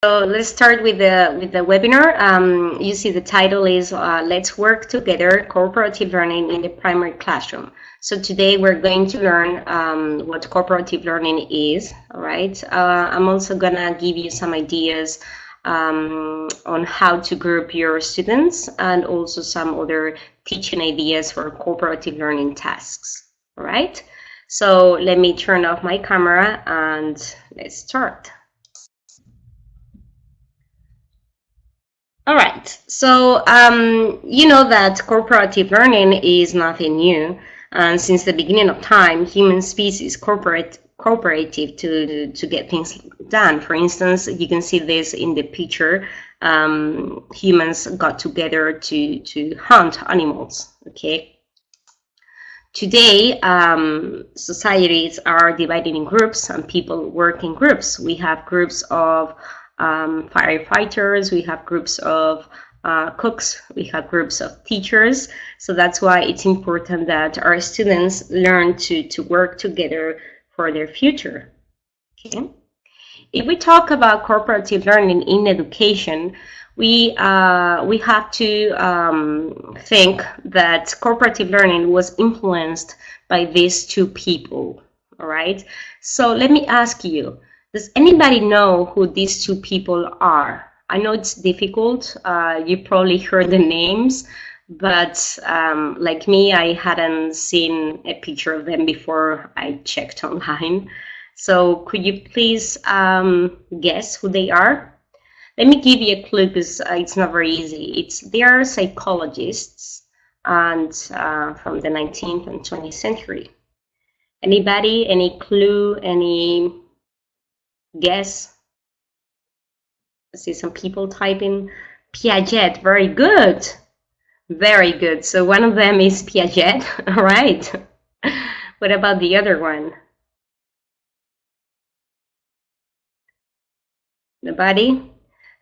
So let's start with the webinar. You see the title is Let's Work Together, Cooperative Learning in the Primary Classroom. So today we're going to learn what cooperative learning is, all right? I'm also gonna give you some ideas on how to group your students and also some other teaching ideas for cooperative learning tasks, all right? So let me turn off my camera and let's start. All right, so you know that cooperative learning is nothing new, and since the beginning of time, human species cooperative to get things done. For instance, you can see this in the picture. Humans got together to hunt animals. Okay. Today, societies are divided in groups, and people work in groups. We have groups of firefighters, we have groups of cooks, we have groups of teachers. So that's why it's important that our students learn to work together for their future. Okay. If we talk about cooperative learning in education, we have to think that cooperative learning was influenced by these two people. All right. So let me ask you, does anybody know who these two people are? I know it's difficult. You probably heard the names, but like me, I hadn't seen a picture of them before I checked online. So could you please guess who they are? Let me give you a clue because it's not very easy. They are psychologists and from the 19th and 20th century. Anybody? Any clue? Any guess? I see some people typing. Piaget. Very good. Very good. So one of them is Piaget. All right. What about the other one? Nobody?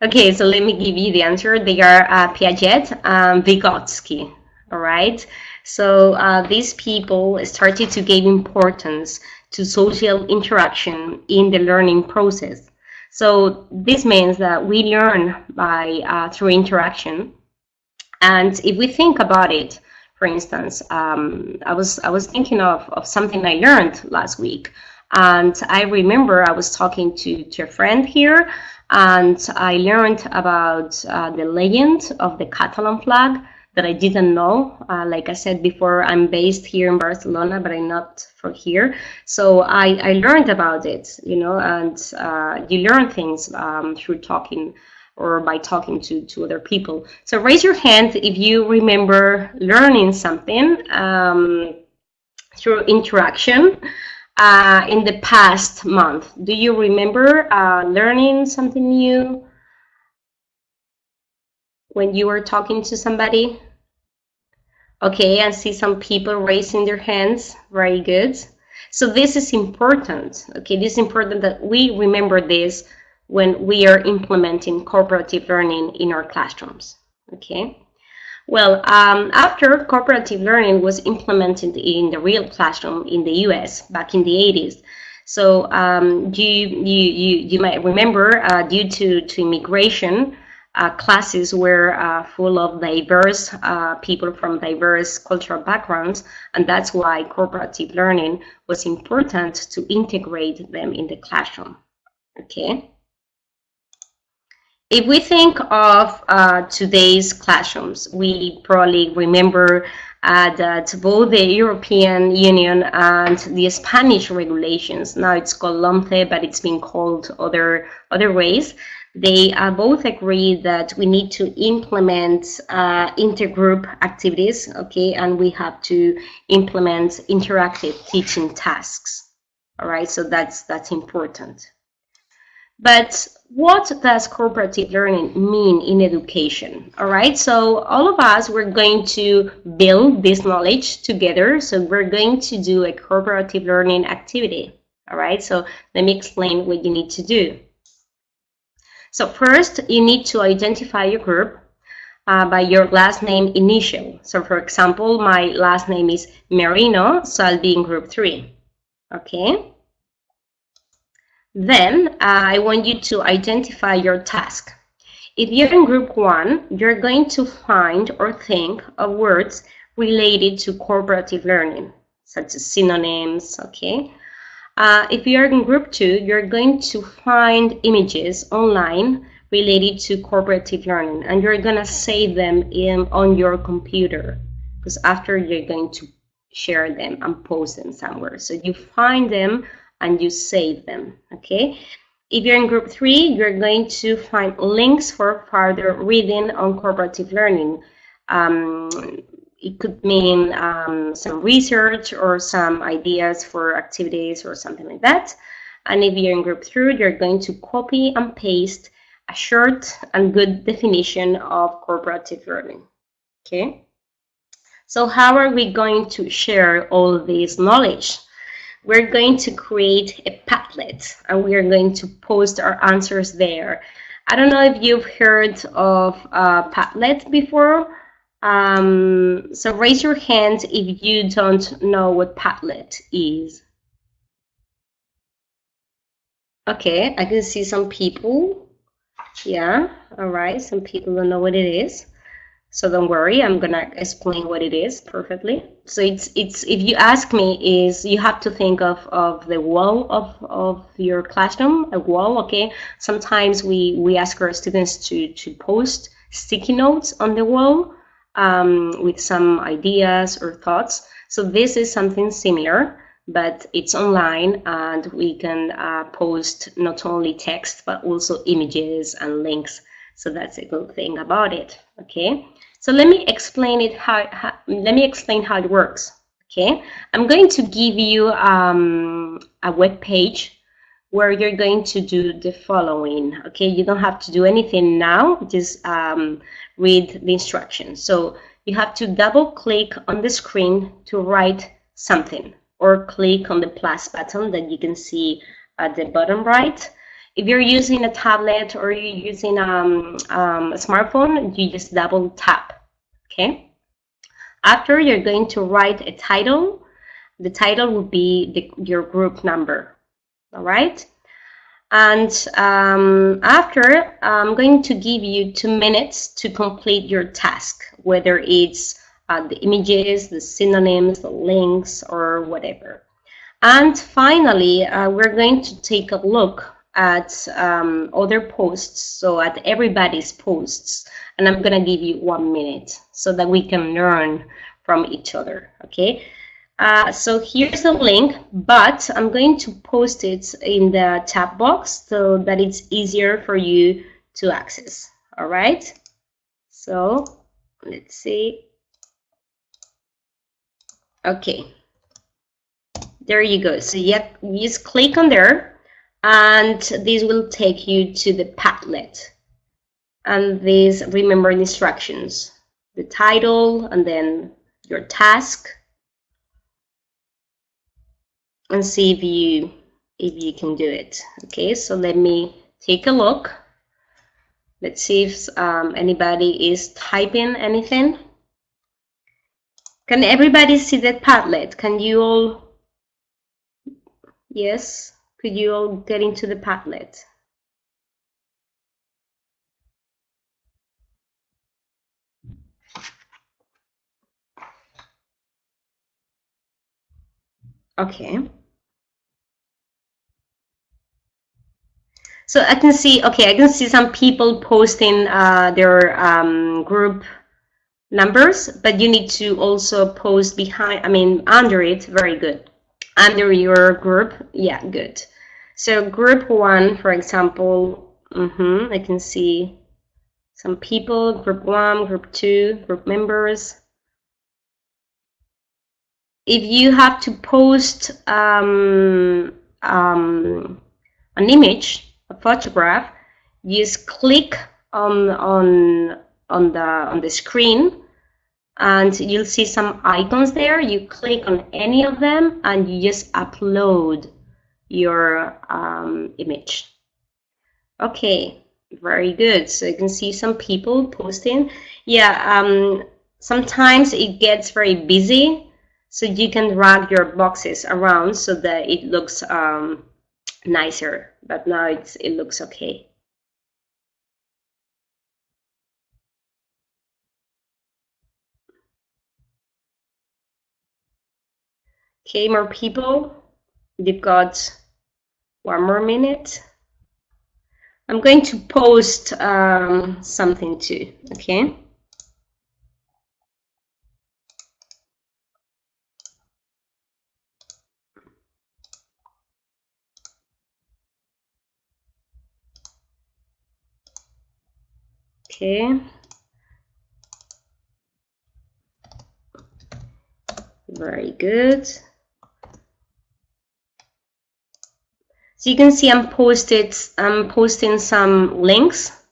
Okay, so let me give you the answer. They are Piaget and Vygotsky. All right. So these people started to give importance to social interaction in the learning process. So this means that we learn by through interaction. And if we think about it, for instance, I was thinking of something I learned last week, and I remember I was talking to a friend here, and I learned about the legend of the Catalan flag that I didn't know. Like I said before, I'm based here in Barcelona, but I'm not from here. So I learned about it, you know, and you learn things through talking or by talking to other people. So raise your hand if you remember learning something through interaction in the past month. Do you remember learning something new when you were talking to somebody? Okay, I see some people raising their hands. Very good. So this is important. Okay, this is important that we remember this when we are implementing cooperative learning in our classrooms. Okay. Well, after cooperative learning was implemented in the real classroom in the US back in the 80s, so you might remember due to immigration, classes were full of diverse people from diverse cultural backgrounds, and that's why cooperative learning was important to integrate them in the classroom. Okay. If we think of today's classrooms, we probably remember that both the European Union and the Spanish regulations, now it's called LOMCE, but it's been called other ways, they both agree that we need to implement intergroup activities, okay, and we have to implement interactive teaching tasks. All right, so that's important. But what does cooperative learning mean in education? All right, so all of us, we're going to build this knowledge together. So we're going to do a cooperative learning activity. All right, so let me explain what you need to do. So first, you need to identify your group by your last name initial. So for example, my last name is Merino, so I'll be in group 3. Okay. Then I want you to identify your task. If you're in group 1, you're going to find or think of words related to cooperative learning, such as synonyms, okay? If you're in group 2, you're going to find images online related to cooperative learning, and you're going to save them on your computer, because after you're going to share them and post them somewhere. So you find them and you save them, okay? If you're in group 3, you're going to find links for further reading on cooperative learning. It could mean some research or some ideas for activities or something like that. And if you're in group 3, you're going to copy and paste a short and good definition of cooperative learning. Okay? So how are we going to share all this knowledge? We're going to create a Padlet, and we are going to post our answers there. I don't know if you've heard of Padlet before. So raise your hand if you don't know what Padlet is. Okay, I can see some people. Yeah, all right, some people don't know what it is. So don't worry, I'm gonna explain what it is perfectly. So it's if you ask me, is you have to think of the wall of your classroom, a wall, okay? Sometimes we ask our students to post sticky notes on the wall with some ideas or thoughts. So this is something similar, but it's online, and we can post not only text but also images and links. So that's a good thing about it, okay? So let me explain it let me explain how it works. Okay, I'm going to give you a web page where you're going to do the following. Okay, you don't have to do anything now, just read the instructions. So you have to double click on the screen to write something, or click on the plus button that you can see at the bottom right. If you're using a tablet or you're using a smartphone, you just double tap, okay? After, you're going to write a title. The title will be your group number, all right? And after, I'm going to give you 2 minutes to complete your task, whether it's the images, the synonyms, the links, or whatever. And finally, we're going to take a look at other posts, so at everybody's posts, and I'm gonna give you 1 minute so that we can learn from each other, okay? So here's a link, but I'm going to post it in the chat box so that it's easier for you to access, all right? So let's see. Okay, there you go. So you just click on there, and this will take you to the Padlet. And these, remember the instructions, the title, and then your task, and see if you can do it. Okay, so let me take a look. Let's see if anybody is typing anything. Can everybody see that Padlet? Can you all? Yes. Could you all get into the Padlet? Okay. So I can see, okay, I can see some people posting their group numbers, but you need to also post behind, under it. Very good. Under your group, yeah, good. So group 1, for example, I can see some people, group 1, group 2, group members. If you have to post an image, a photograph, you just click on the screen, and you'll see some icons there. You click on any of them, and you just upload your image. Okay, very good. So you can see some people posting. Yeah, sometimes it gets very busy, so you can drag your boxes around so that it looks nicer, but now it looks okay. Okay, more people. We've got 1 more minute. I'm going to post something too, okay? Okay. Very good. So you can see I'm posting some links.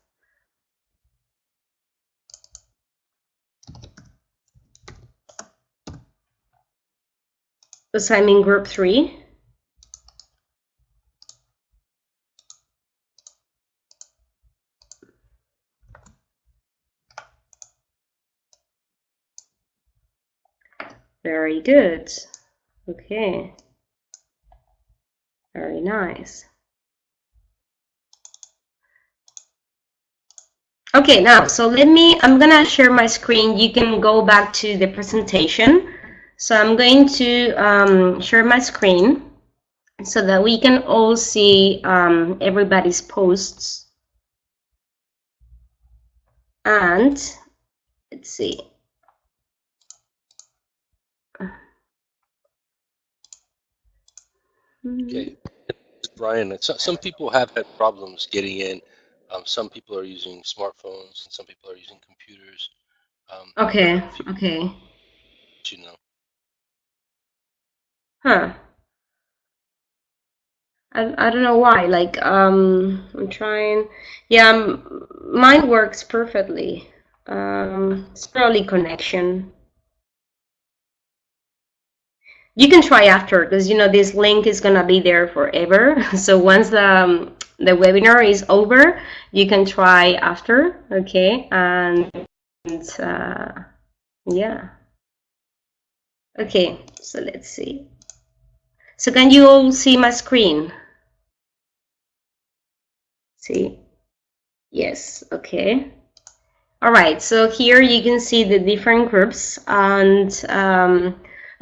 Because I'm in group 3. Very good. Okay. Very nice. Okay, now, so I'm gonna share my screen. You can go back to the presentation. So I'm going to share my screen so that we can all see everybody's posts. And let's see. Okay, Brian, some people have had problems getting in. Some people are using smartphones and some people are using computers. Okay, okay. You know. Huh. I don't know why. Like, I'm trying. Yeah, mine works perfectly. It's probably connection. You can try after, because you know this link is gonna be there forever. So once the webinar is over, you can try after. Okay, and yeah. Okay, so let's see. So can you all see my screen? See? Yes. Okay. All right, so here you can see the different groups, and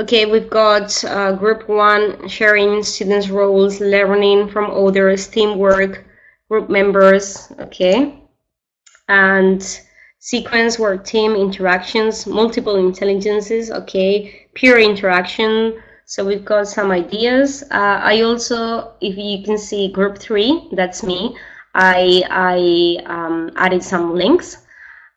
okay, we've got group 1 sharing students' roles, learning from others, teamwork, group members, okay, and sequence work, team interactions, multiple intelligences, okay, peer interaction. So we've got some ideas. I also, if you can see group 3, that's me. I added some links.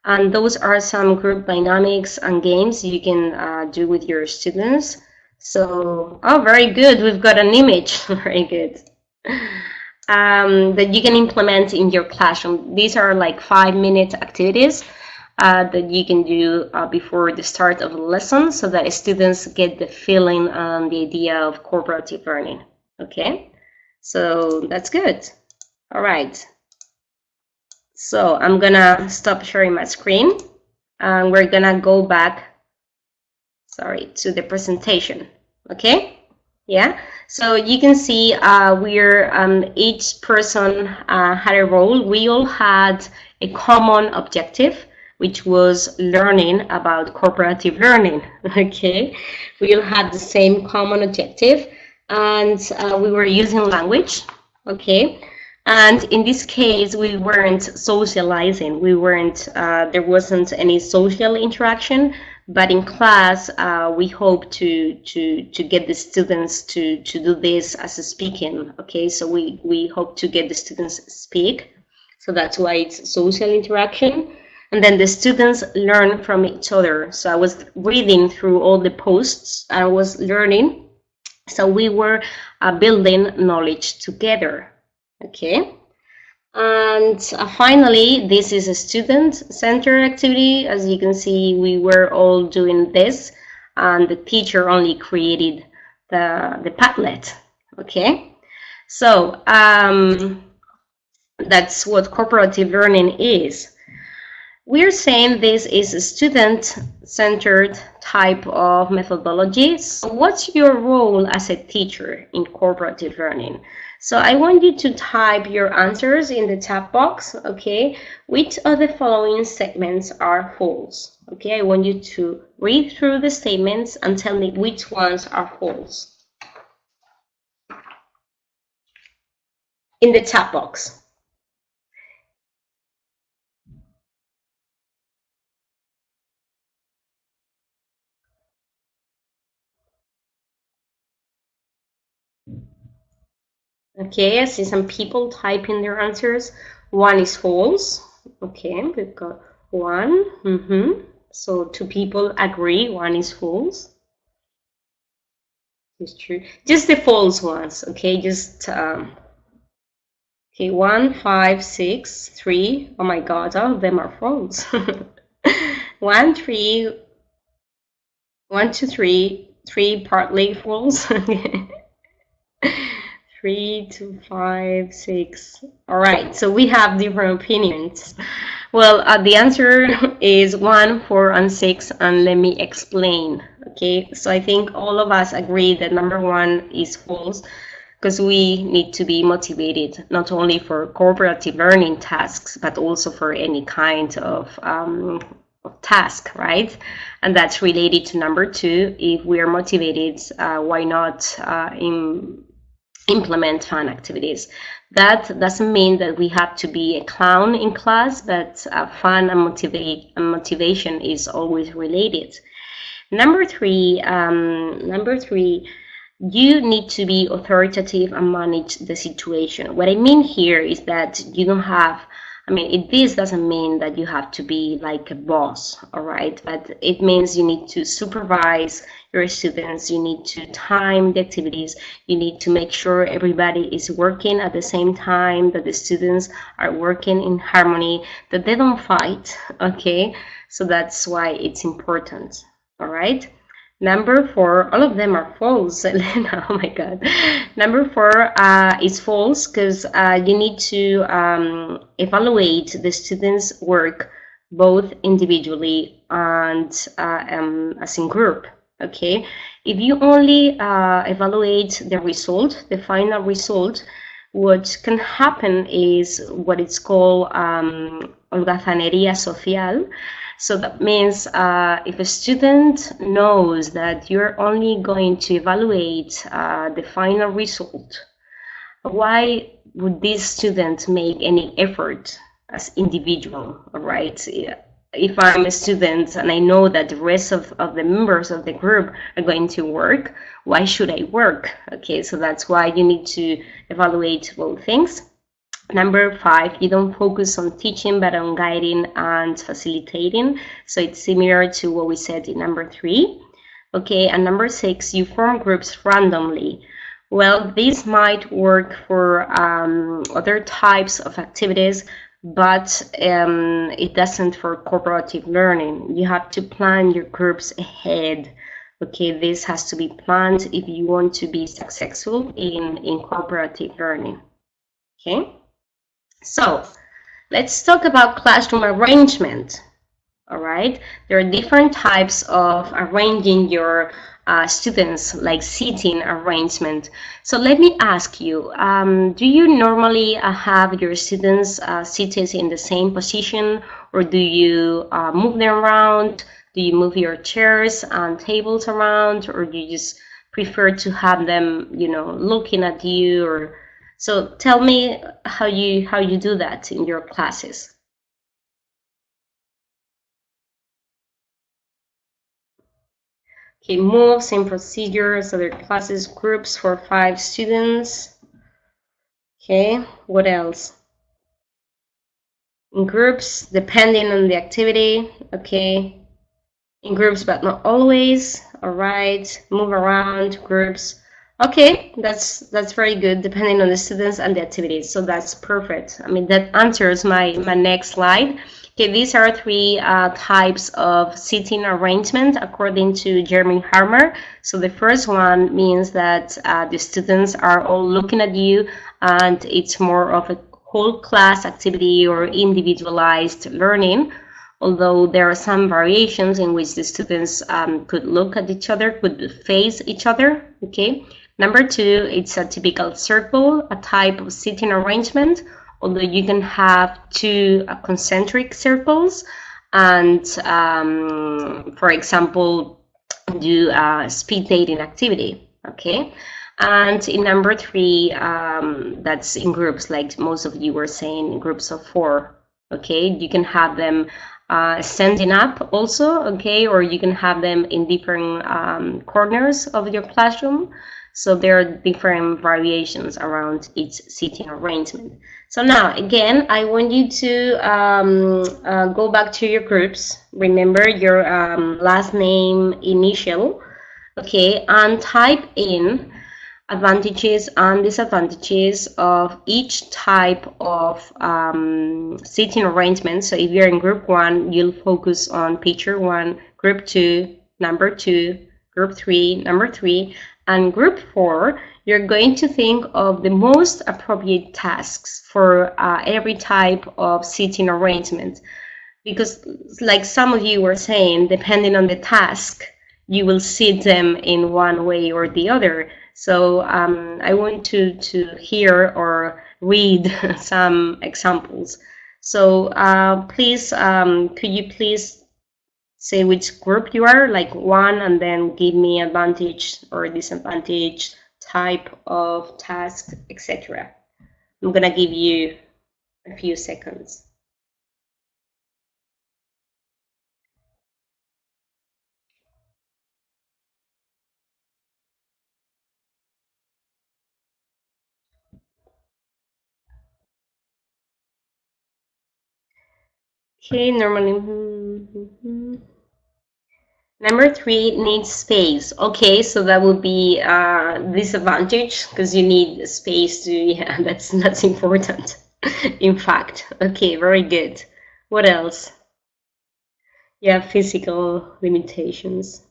And those are some group dynamics and games you can do with your students. So, oh, very good. We've got an image. Very good. That you can implement in your classroom. These are like 5-minute activities that you can do before the start of the lesson so that students get the feeling and the idea of cooperative learning. Okay, so that's good. All right. So I'm gonna stop sharing my screen and we're gonna go back, sorry, to the presentation. Okay, yeah, so you can see each person had a role. We all had a common objective, which was learning about cooperative learning. Okay, we all had the same common objective, and we were using language. Okay, and in this case, we weren't socializing. We weren't. There wasn't any social interaction. But in class, we hope to get the students to do this as a speaking. Okay, so we hope to get the students speak. So that's why it's social interaction. And then the students learn from each other. So I was reading through all the posts. I was learning. So we were building knowledge together. Okay. And finally, this is a student-centered activity. As you can see, we were all doing this, and the teacher only created the Padlet. Okay, so that's what cooperative learning is. We're saying this is a student-centered type of methodology. So what's your role as a teacher in cooperative learning? So I want you to type your answers in the chat box, okay? Which of the following statements are false? Okay, I want you to read through the statements and tell me which ones are false. In the chat box. Okay, I see some people typing their answers. One is false. Okay, we've got one. So two people agree one is false. It's true. Just the false ones. Okay, just okay. 1, 5, 6, 3. Oh my God, all of them are false. 1, 3, 1, 2, 3, 3 partly false. 3 to 5, 6. All right, so we have different opinions. Well, the answer is 1, 4, and 6, and let me explain. Okay, so I think all of us agree that number 1 is false because we need to be motivated not only for cooperative learning tasks, but also for any kind of task, right? And that's related to number 2. If we are motivated, why not implement fun activities? That doesn't mean that we have to be a clown in class, but fun and motivation is always related. Number 3, you need to be authoritative and manage the situation. What I mean here is that you don't have, this doesn't mean that you have to be like a boss, all right? But it means you need to supervise your students, you need to time the activities, you need to make sure everybody is working at the same time, that the students are working in harmony, that they don't fight, okay? So that's why it's important, all right? Number 4, all of them are false, Elena. Oh my God. Number 4 is false because you need to evaluate the students' work both individually and as in group. Okay. If you only evaluate the result, the final result, what can happen is what it's called holgazanería social. So that means if a student knows that you're only going to evaluate the final result, why would this student make any effort as individual, right? If I'm a student and I know that the rest of the members of the group are going to work, why should I work? Okay, so that's why you need to evaluate both things. Number 5, you don't focus on teaching, but on guiding and facilitating. So it's similar to what we said in number 3. Okay, and number 6, you form groups randomly. Well, this might work for other types of activities, but it doesn't for cooperative learning. You have to plan your groups ahead. Okay, this has to be planned if you want to be successful in cooperative learning. Okay. So let's talk about classroom arrangement. All right, there are different types of arranging your students, like seating arrangement. So let me ask you, do you normally have your students seated in the same position, or do you move them around? Do you move your chairs and tables around, or do you just prefer to have them, looking at you? Or so tell me how you do that in your classes. Okay, moves and procedures, other classes, groups for 5 students. Okay, what else? In groups, depending on the activity. Okay, in groups, but not always. All right, move around, groups. Okay, that's very good, depending on the students and the activities. So that's perfect. That answers my next slide. Okay, these are 3 types of seating arrangement according to Jeremy Harmer. So the first one means that the students are all looking at you, and it's more of a whole class activity or individualized learning, although there are some variations in which the students could look at each other, could face each other. Okay, Number 2, it's a typical circle, a type of seating arrangement, although you can have two concentric circles and, for example, do a speed dating activity, okay? And in number 3, that's in groups, like most of you were saying, groups of 4, okay? You can have them standing up also, okay? Or you can have them in different corners of your classroom. So there are different variations around each seating arrangement. So now, again, I want you to go back to your groups. Remember your last name initial, okay? And type in advantages and disadvantages of each type of seating arrangement. So if you're in group 1, you'll focus on picture 1, group 2, number 2, group 3, number 3, and group 4, you're going to think of the most appropriate tasks for every type of seating arrangement. Because like some of you were saying, depending on the task, you will seat them in one way or the other. So I want to hear or read some examples. So please, could you please say which group you are, like 1, and then give me advantage or disadvantage, type of task, etc. I'm gonna give you a few seconds. Okay, normally. Number 3 needs space. Okay, so that would be disadvantage because you need space to, yeah, that's important. In fact, okay, very good. What else? Yeah, physical limitations.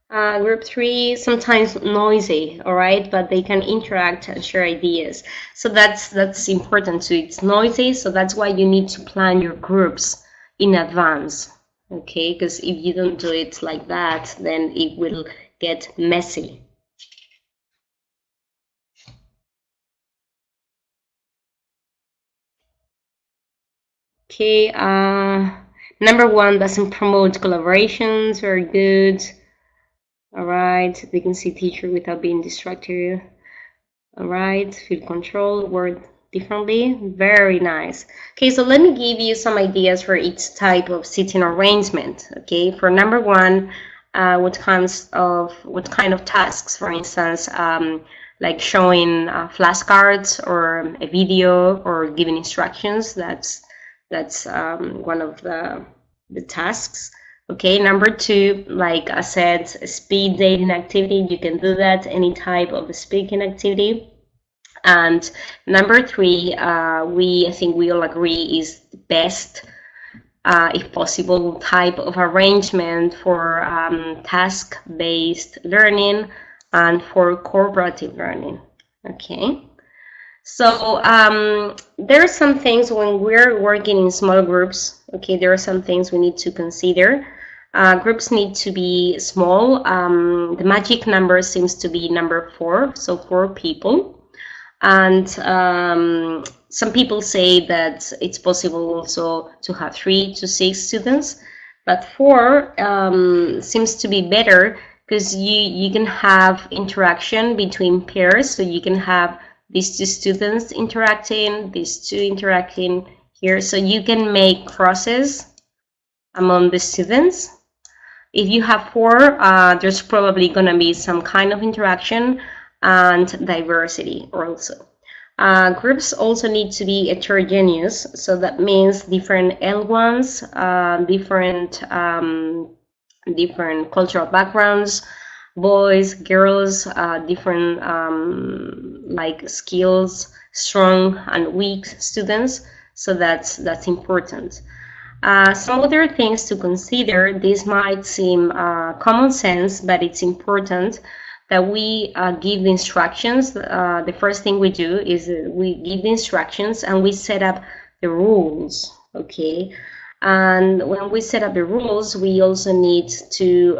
Group 3, sometimes noisy, all right, but they can interact and share ideas. So that's important too. It's noisy, so that's why you need to plan your groups in advance, okay? Because if you don't do it like that, then it will get messy. Okay, number 1 doesn't promote collaborations. Very good. All right, they can see teacher without being distracted. All right, feel control, word differently. Very nice. Okay, so let me give you some ideas for each type of seating arrangement. Okay, for number 1, what kind of tasks, for instance, like showing flashcards or a video or giving instructions. That's one of the tasks. Okay, number 2, like I said, speed dating activity. You can do that, any type of speaking activity. And number 3, I think we all agree is the best, if possible, type of arrangement for task-based learning and for cooperative learning. Okay. So there are some things when we're working in small groups, okay, there are some things we need to consider. Groups need to be small. The magic number seems to be number 4, so 4 people. And some people say that it's possible also to have 3 to 6 students, but 4 seems to be better because you can have interaction between pairs, so you can have these 2 students interacting, these 2 interacting here, so you can make crosses among the students. If you have 4, there's probably going to be some kind of interaction and diversity also. Groups also need to be heterogeneous, so that means different L1s, different cultural backgrounds, boys, girls, different like skills, strong and weak students. So that's important. Some other things to consider. This might seem common sense, but it's important that we give the instructions. The first thing we do is we give the instructions and we set up the rules. Okay. And when we set up the rules, we also need to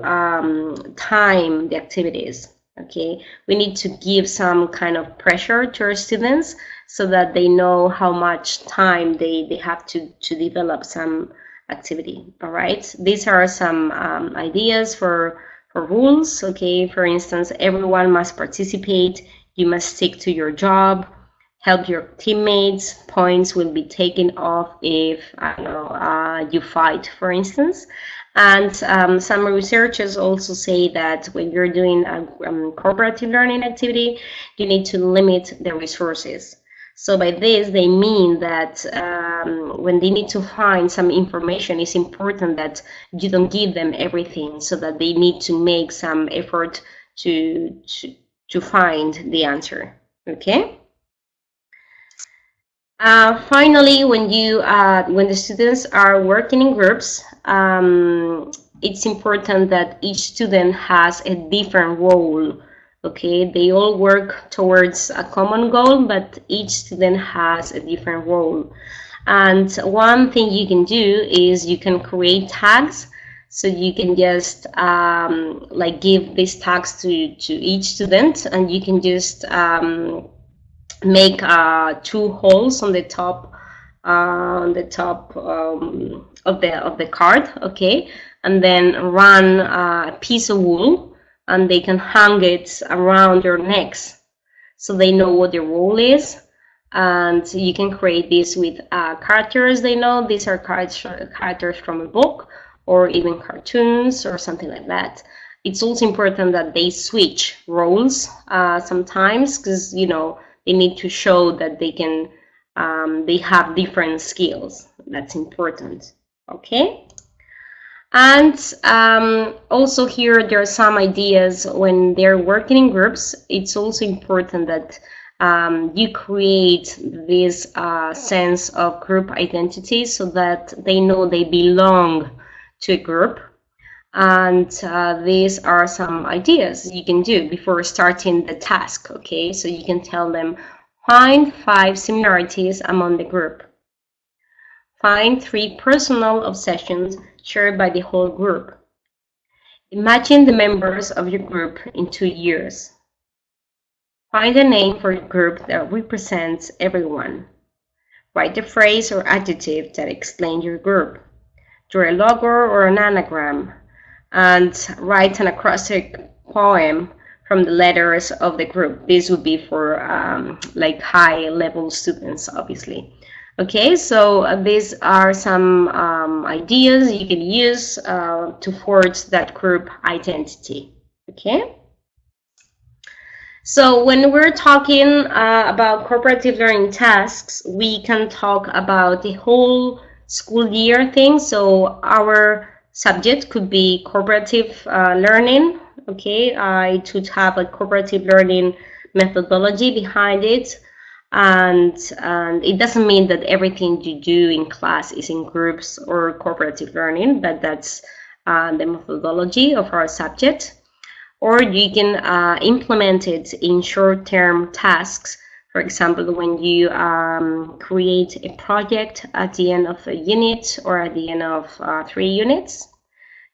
time the activities. Okay, we need to give some kind of pressure to our students so that they know how much time they have to develop some activity. All right, these are some ideas for rules. Okay, for instance, everyone must participate. You must stick to your job. Help your teammates. Points will be taken off if I don't know you fight, for instance. And some researchers also say that when you're doing a cooperative learning activity, you need to limit the resources. So by this, they mean that when they need to find some information, it's important that you don't give them everything, so that they need to make some effort to find the answer. Okay. Finally, when the students are working in groups, it's important that each student has a different role. Okay, they all work towards a common goal, but each student has a different role. And one thing you can do is you can create tags. So you can just like give these tags to each student, and you can just make two holes on the top of the card, okay, and then run a piece of wool, and they can hang it around their necks so they know what their role is. And you can create this with characters. They know these are characters from a book or even cartoons or something like that. It's also important that they switch roles sometimes, because they need to show that they have different skills. That's important. Okay. And also here there are some ideas when they're working in groups. It's also important that you create this sense of group identity so that they know they belong to a group. And these are some ideas you can do before starting the task. Okay, so you can tell them, find 5 similarities among the group. Find 3 personal obsessions shared by the whole group. Imagine the members of your group in 2 years. Find a name for your group that represents everyone. Write a phrase or adjective that explains your group. Draw a logo or an anagram, and write an acrostic poem from the letters of the group. This would be for like high-level students, obviously. Okay, so these are some ideas you can use to forge that group identity. Okay. So when we're talking about cooperative learning tasks, we can talk about the whole school year thing. So our subject could be cooperative learning. Okay, it should have a cooperative learning methodology behind it. And it doesn't mean that everything you do in class is in groups or cooperative learning, but that's the methodology of our subject. Or you can implement it in short-term tasks. For example, when you create a project at the end of a unit or at the end of 3 units.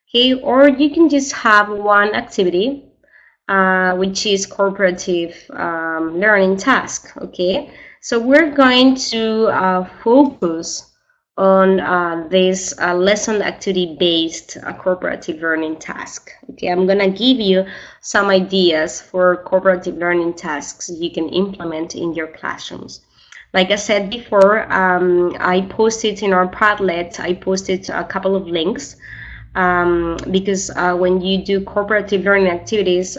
Okay, or you can just have one activity, which is cooperative learning task. Okay, so we're going to focus on this lesson activity based cooperative learning task. Okay, I'm gonna give you some ideas for cooperative learning tasks you can implement in your classrooms. Like I said before, I posted in our Padlet, I posted a couple of links because when you do cooperative learning activities,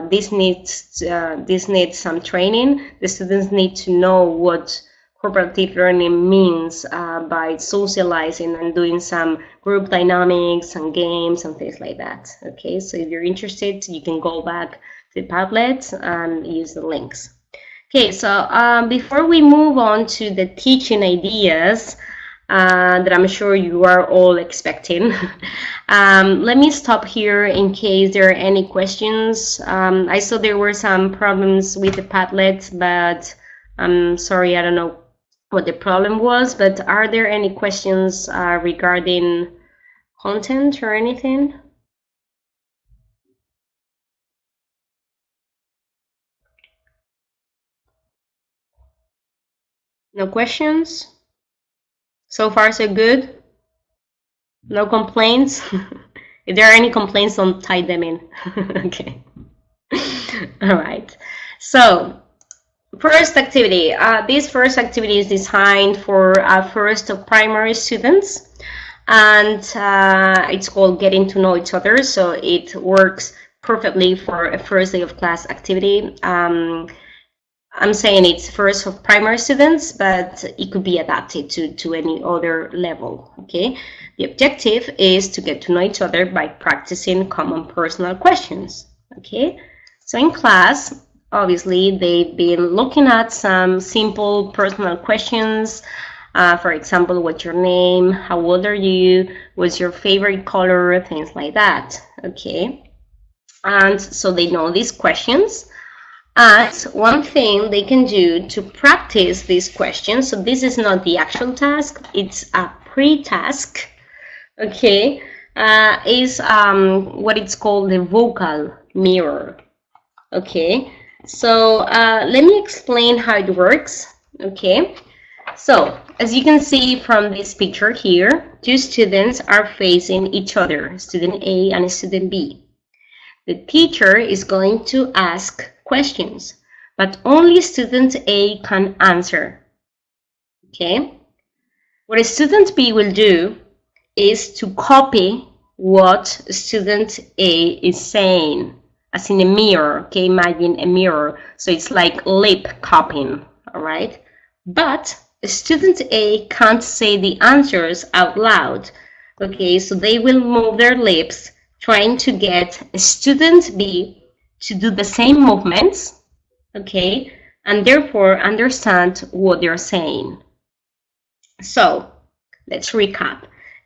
this needs some training. The students need to know what cooperative learning means by socializing and doing some group dynamics and games and things like that. Okay, so if you're interested, you can go back to the Padlet and use the links. Okay, so before we move on to the teaching ideas that I'm sure you are all expecting, let me stop here in case there are any questions. I saw there were some problems with the Padlet, but I'm sorry, I don't know what the problem was, but are there any questions regarding content or anything? No questions? So far, so good? No complaints? If there are any complaints, don't type them in. Okay. All right. So, first activity. This first activity is designed for first primary students, and it's called Getting to Know Each Other. So it works perfectly for a first day of class activity. I'm saying it's first of primary students, but it could be adapted to any other level, okay? The objective is to get to know each other by practicing common personal questions, okay? So in class, obviously, they've been looking at some simple personal questions. For example, what's your name? How old are you? What's your favorite color? Things like that, okay? And so they know these questions. And one thing they can do to practice these questions, so this is not the actual task, it's a pre-task, okay, is what it's called the vocal mirror, okay. So let me explain how it works, okay. So as you can see from this picture here, two students are facing each other, student A and student B. The teacher is going to ask questions, but only student A can answer. Okay? What a student B will do is to copy what student A is saying, as in a mirror. Okay, imagine a mirror. So it's like lip copying, all right? But student A can't say the answers out loud. Okay, so they will move their lips trying to get student B to do the same movements, okay, and therefore understand what they're saying. So let's recap.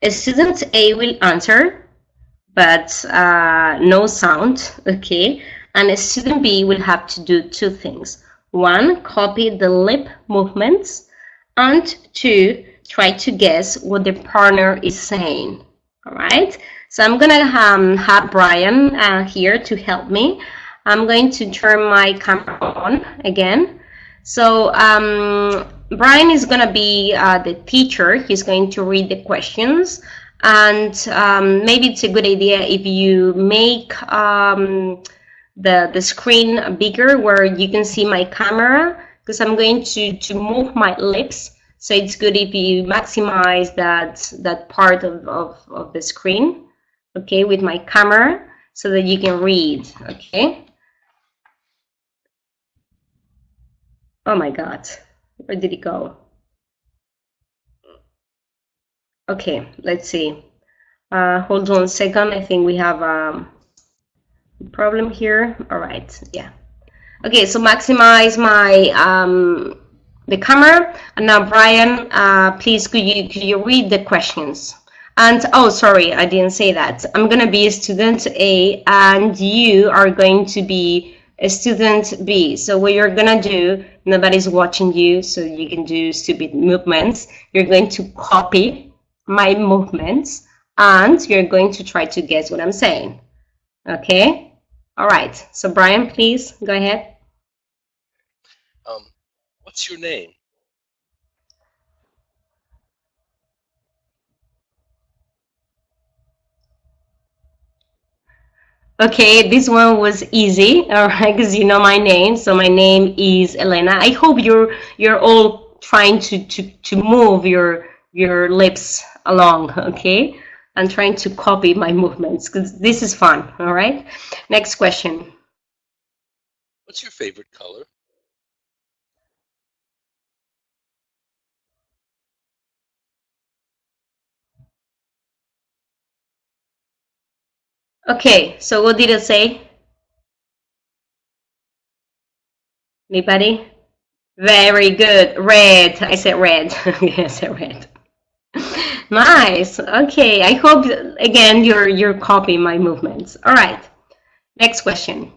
Student A will answer, but no sound, okay, and student B will have to do two things. One, copy the lip movements, and two, try to guess what the partner is saying. All right, so I'm gonna have Brian here to help me. I'm going to turn my camera on again. So Brian is gonna be the teacher. He's going to read the questions, and maybe it's a good idea if you make the screen bigger where you can see my camera, because I'm going to move my lips. So it's good if you maximize that part of the screen, okay, with my camera, so that you can read, okay? Oh my God, where did it go? Okay, let's see. Hold on a second. I think we have a problem here. All right, yeah. Okay, so maximize my the camera. And now, Brian, please could you read the questions? And oh, sorry, I didn't say that. I'm gonna be a student A, and you are going to be a student B. So what you're gonna do, nobody's watching you, so you can do stupid movements. You're going to copy my movements, and you're going to try to guess what I'm saying. Okay? All right. So Brian, please go ahead. What's your name? Okay, this one was easy, all right, because you know my name. So my name is Elena. I hope you're all trying to move your lips along, okay, and trying to copy my movements, because this is fun. All right. Next question. What's your favorite color? Okay, so what did it say? Anybody? Very good. Red. I said red. Yeah, I said red. Nice. Okay. I hope again you're copying my movements. All right. Next question.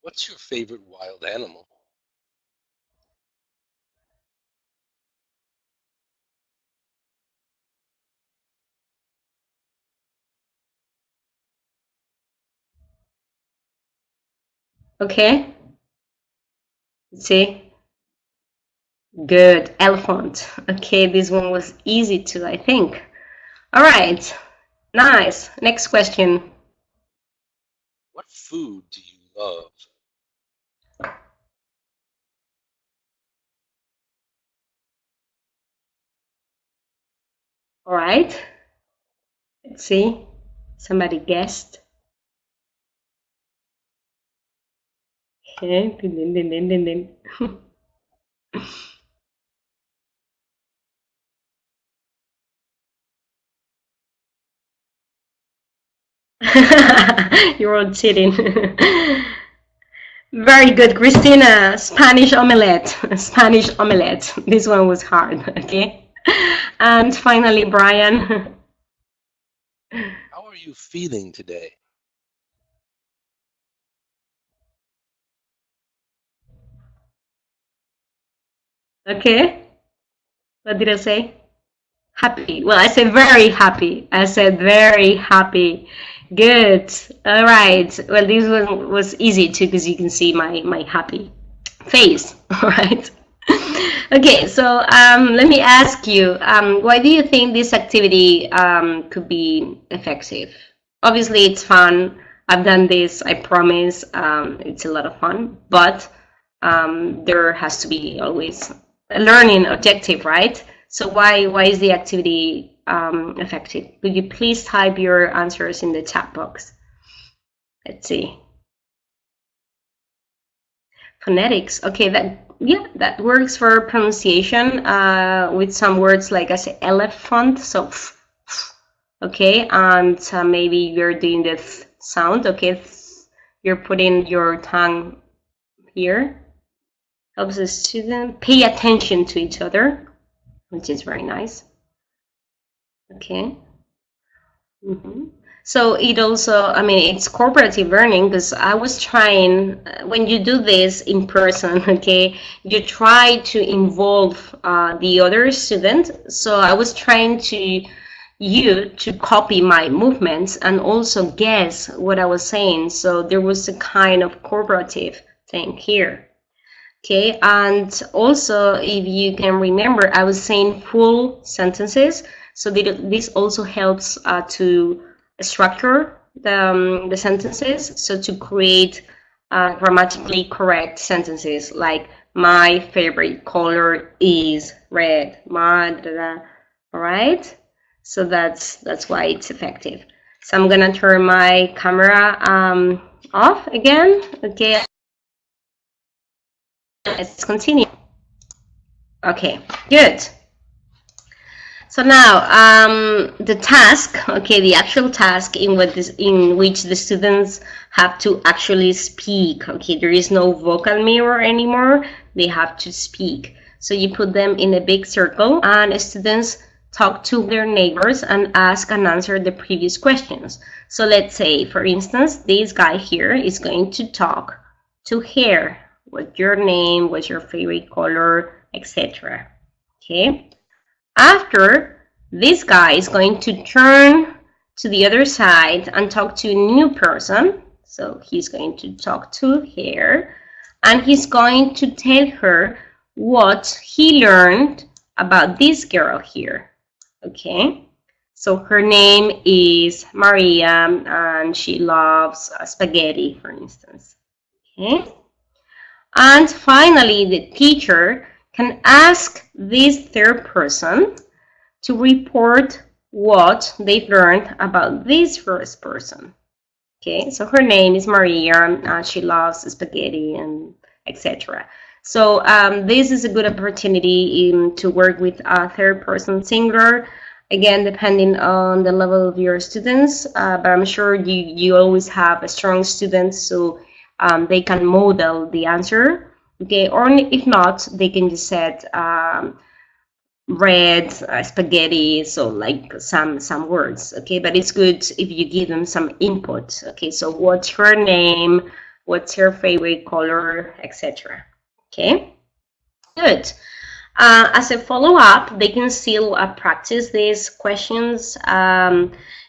What's your favorite wild animal? Okay. Let's see. Good. Elephant. Okay, this one was easy too, I think. All right. Nice. Next question. What food do you love? All right. Let's see. Somebody guessed. Okay. Din, din, din, din, din. You're all cheating. Very good, Christina. Spanish omelette. Spanish omelette. This one was hard, okay? And finally, Brian. How are you feeling today? Okay, what did I say? Happy. Well, I said very happy. I said very happy. Good. All right. Well, this one was easy too because you can see my happy face. All right. Okay, so let me ask you, why do you think this activity could be effective? Obviously, it's fun. I've done this, I promise. It's a lot of fun, but there has to be always a learning objective, right? So why is the activity effective? Could you please type your answers in the chat box? Let's see. Phonetics. Okay, that works for pronunciation with some words like I say elephant. So okay, and maybe you're doing the th sound. Okay, you're putting your tongue here. Helps the student pay attention to each other, which is very nice. Okay. So it also, I mean, it's cooperative learning because I was trying, when you do this in person, okay, you try to involve the other student. So I was trying to you to copy my movements and also guess what I was saying. So there was a kind of cooperative thing here. Okay, and also if you can remember, I was saying full sentences. So this also helps to structure the sentences. So to create grammatically correct sentences like my favorite color is red. All right. So that's why it's effective. So I'm gonna turn my camera off again. Okay. Let's continue. Okay, good. So now the task, okay, the actual task in which the students have to actually speak. Okay, there is no vocal mirror anymore. They have to speak. So you put them in a big circle and students talk to their neighbors and ask and answer the previous questions. So let's say, for instance, this guy here is going to talk to Hair. What's your name? What's your favorite color? Etc. Okay. After, this guy is going to turn to the other side and talk to a new person. So he's going to talk to her and he's going to tell her what he learned about this girl here. Okay. So her name is Maria and she loves spaghetti, for instance. Okay. And finally, the teacher can ask this third person to report what they've learned about this first person. Okay, so her name is Maria, she loves spaghetti and etc. So this is a good opportunity to work with a third person singular, again, depending on the level of your students, but I'm sure you always have a strong student, so they can model the answer, okay, or if not, they can just set red spaghetti, so like some words, okay, but it's good if you give them some input, okay, so what's her name, what's her favorite color, etc. Okay, good. As a follow-up, they can still practice these questions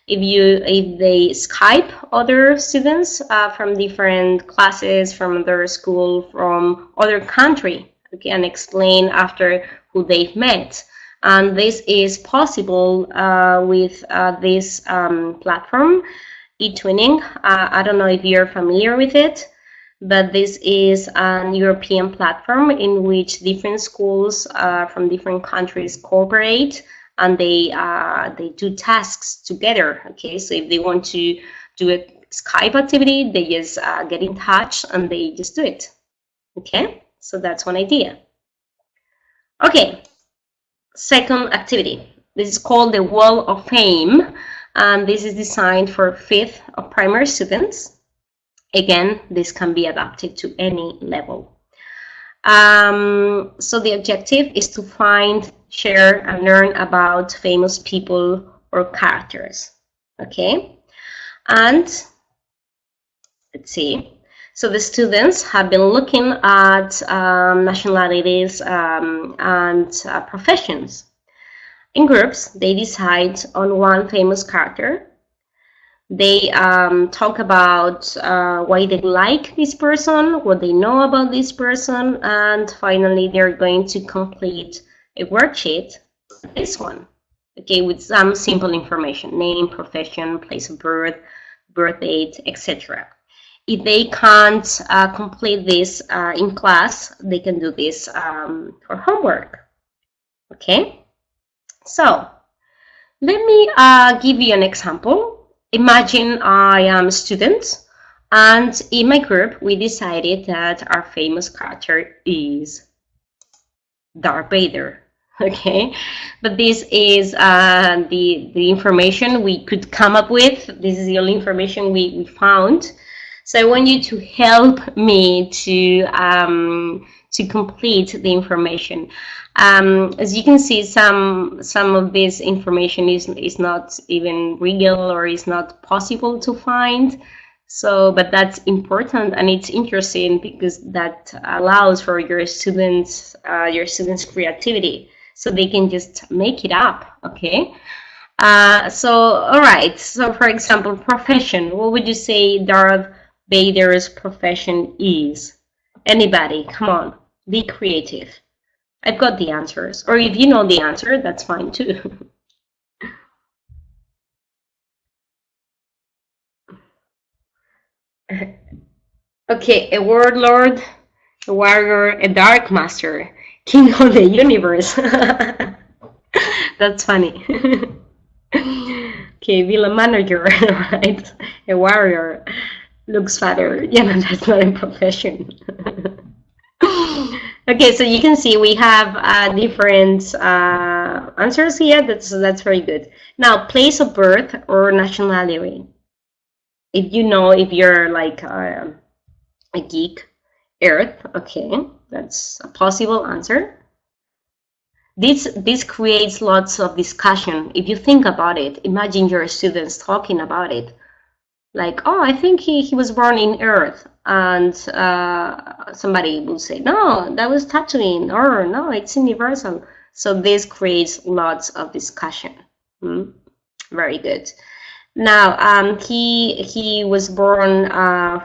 if they Skype other students from different classes, from other school, from other country, okay, and explain after who they've met. And this is possible with this platform, eTwinning. I don't know if you're familiar with it, but this is an European platform in which different schools from different countries cooperate, and they do tasks together. Okay, so if they want to do a Skype activity, they just get in touch and they just do it. Okay, so that's one idea. Okay, second activity. This is called the Wall of Fame, and this is designed for 5th of primary students. Again, this can be adapted to any level. So the objective is to find, share, and learn about famous people or characters. Okay, and let's see. So the students have been looking at nationalities and professions. In groups, they decide on one famous character. They talk about why they like this person, what they know about this person, and finally they're going to complete a worksheet, this one, okay, with some simple information: name, profession, place of birth, birth date, etc. If they can't complete this in class, they can do this for homework. Okay, so let me give you an example. Imagine I am a student, and in my group we decided that our famous character is Darth Vader. Okay, but this is the information we could come up with. This is the only information we found. So I want you to help me to complete the information. As you can see, some of this information is not even real or is not possible to find. So, but that's important and it's interesting because that allows for your students' creativity, so they can just make it up. Okay. So, all right. So, for example, profession. What would you say Darth Vader's profession is? Anybody? Come on, be creative. I've got the answers, or if you know the answer, that's fine too. Okay, a warlord, a warrior, a dark master, king of the universe. That's funny. Okay, villain manager, right? A warrior looks fatter. Yeah, no, that's not a profession. Okay, so you can see we have different answers here. That's very good. Now, place of birth or nationality. If you know, if you're like a geek, Earth. Okay, that's a possible answer. This creates lots of discussion. If you think about it, imagine your students talking about it. Like, oh, I think he was born in Earth, and somebody will say, no, that was Tatooine, or no, it's universal. So this creates lots of discussion. Very good. Now, he was born